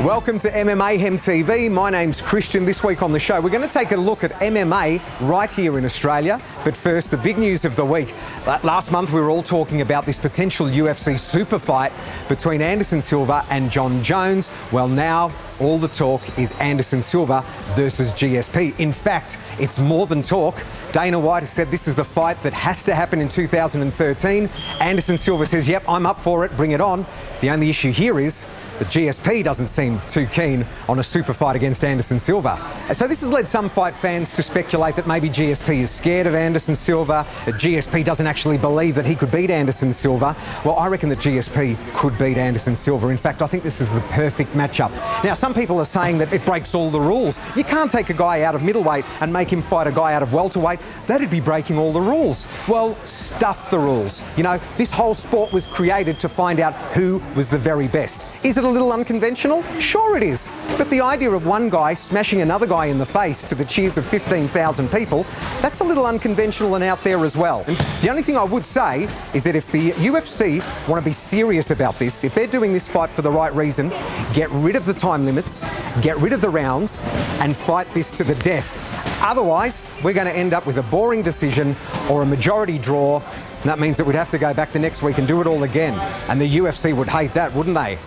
Welcome to MMAYHEM TV. My name's Christian. This week on the show, we're going to take a look at MMA right here in Australia. But first, the big news of the week. Last month, we were all talking about this potential UFC super fight between Anderson Silva and John Jones. Well, now all the talk is Anderson Silva versus GSP. In fact, it's more than talk. Dana White has said this is the fight that has to happen in 2013. Anderson Silva says, yep, I'm up for it, bring it on. The only issue here is that GSP doesn't seem too keen on a super fight against Anderson Silva. So this has led some fight fans to speculate that maybe GSP is scared of Anderson Silva, that GSP doesn't actually believe that he could beat Anderson Silva. Well, I reckon that GSP could beat Anderson Silva. In fact, I think this is the perfect matchup. Now, some people are saying that it breaks all the rules. You can't take a guy out of middleweight and make him fight a guy out of welterweight. That'd be breaking all the rules. Well, stuff the rules. You know, this whole sport was created to find out who was the very best. Is it a little unconventional? Sure it is. But the idea of one guy smashing another guy in the face to the cheers of 15,000 people, that's a little unconventional and out there as well. And the only thing I would say is that if the UFC want to be serious about this, if they're doing this fight for the right reason, get rid of the time limits, get rid of the rounds, and fight this to the death. Otherwise, we're going to end up with a boring decision or a majority draw. And that means that we'd have to go back the next week and do it all again. And the UFC would hate that, wouldn't they?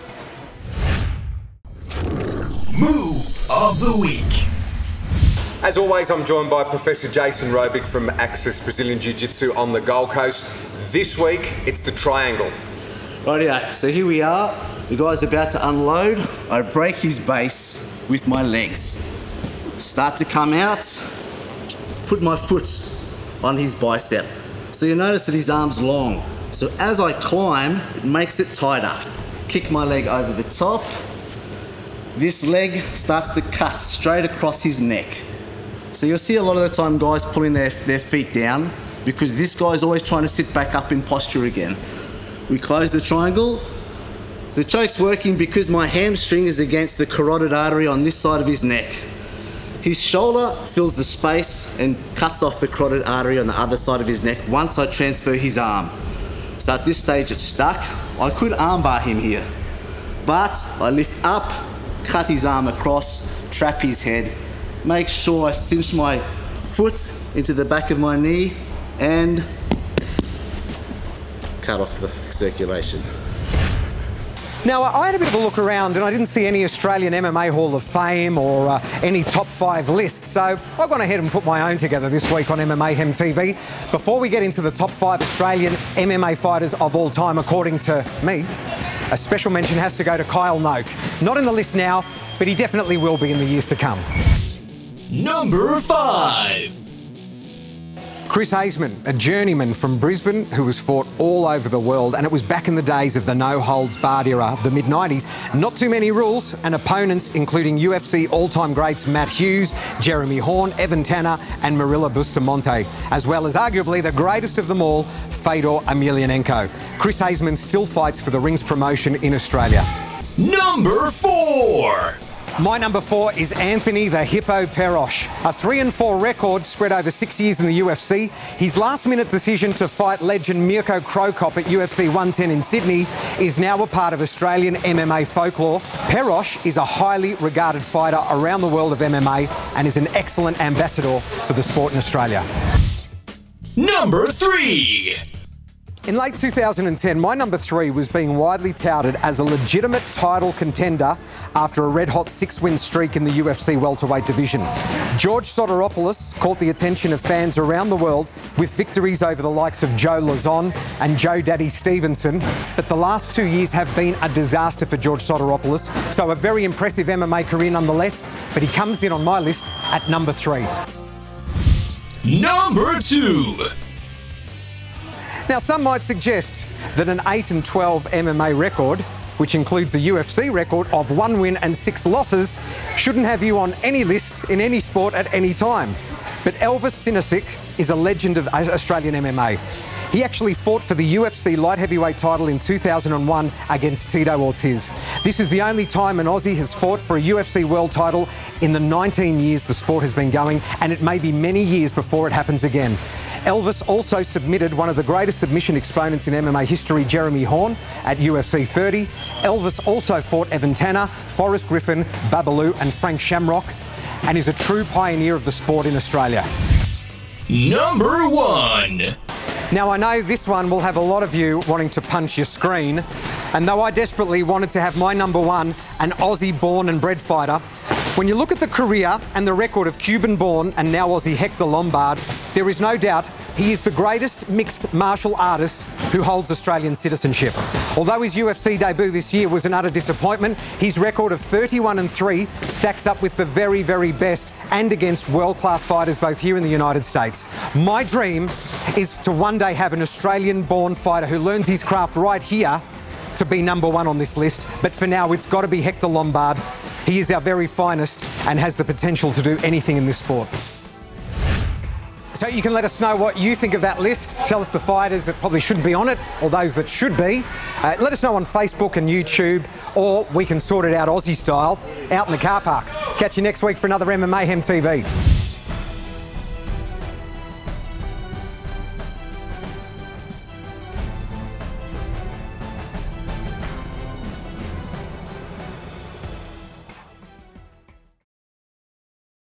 Move of the week. As always, I'm joined by Professor Jason Robic from Access Brazilian Jiu-Jitsu on the Gold Coast. This week, it's the triangle. Rightio, so here we are. The guy's about to unload. I break his base with my legs. Start to come out, put my foot on his bicep. So you notice that his arm's long. So as I climb, it makes it tighter. Kick my leg over the top. This leg starts to cut straight across his neck. So you'll see a lot of the time guys pulling their feet down because this guy's always trying to sit back up in posture again. We close the triangle. The choke's working because my hamstring is against the carotid artery on this side of his neck. His shoulder fills the space and cuts off the carotid artery on the other side of his neck once I transfer his arm. So at this stage it's stuck. I could armbar him here, but I lift up, cut his arm across, trap his head, make sure I cinch my foot into the back of my knee and cut off the circulation. Now, I had a bit of a look around and I didn't see any Australian MMA Hall of Fame or any top 5 lists, so I've gone ahead and put my own together this week on MMAYHEM TV. Before we get into the top 5 Australian MMA fighters of all time, according to me, a special mention has to go to Kyle Noke. Not in the list now, but he definitely will be in the years to come. Number 5. Chris Haseman, a journeyman from Brisbane who has fought all over the world, and it was back in the days of the no-holds-barred era of the mid-90s. Not too many rules, and opponents including UFC all-time greats Matt Hughes, Jeremy Horn, Evan Tanner and Marilla Bustamante, as well as arguably the greatest of them all, Fedor Emelianenko. Chris Haseman still fights for the Rings promotion in Australia. Number 4. My number 4 is Anthony the Hippo Perosh. A 3-4 record spread over 6 years in the UFC. His last-minute decision to fight legend Mirko Krokop at UFC 110 in Sydney is now a part of Australian MMA folklore. Perosh is a highly regarded fighter around the world of MMA and is an excellent ambassador for the sport in Australia. Number 3. In late 2010, my number 3 was being widely touted as a legitimate title contender after a red-hot 6-win streak in the UFC welterweight division. George Sotiropoulos caught the attention of fans around the world with victories over the likes of Joe Lauzon and Joe Daddy Stevenson, but the last 2 years have been a disaster for George Sotiropoulos, so a very impressive MMA career nonetheless, but he comes in on my list at number 3. Number 2. Now, some might suggest that an 8-12 MMA record, which includes a UFC record of 1 win and 6 losses, shouldn't have you on any list in any sport at any time. But Elvis Sinosic is a legend of Australian MMA. He actually fought for the UFC light heavyweight title in 2001 against Tito Ortiz. This is the only time an Aussie has fought for a UFC world title in the 19 years the sport has been going, and it may be many years before it happens again. Elvis also submitted one of the greatest submission exponents in MMA history, Jeremy Horn, at UFC 30. Elvis also fought Evan Tanner, Forrest Griffin, Babalu and Frank Shamrock, and is a true pioneer of the sport in Australia. Number 1. Now, I know this one will have a lot of you wanting to punch your screen, and though I desperately wanted to have my number 1, an Aussie-born and bred fighter, when you look at the career and the record of Cuban-born and now Aussie Hector Lombard, there is no doubt he is the greatest mixed martial artist who holds Australian citizenship. Although his UFC debut this year was an utter disappointment, his record of 31-3 stacks up with the very, very best and against world-class fighters both here in the United States. My dream is to one day have an Australian-born fighter who learns his craft right here to be number 1 on this list, but for now it's got to be Hector Lombard. He is our very finest and has the potential to do anything in this sport. So you can let us know what you think of that list. Tell us the fighters that probably shouldn't be on it, or those that should be. Let us know on Facebook and YouTube, or we can sort it out Aussie style out in the car park. Catch you next week for another MMAYHEM TV.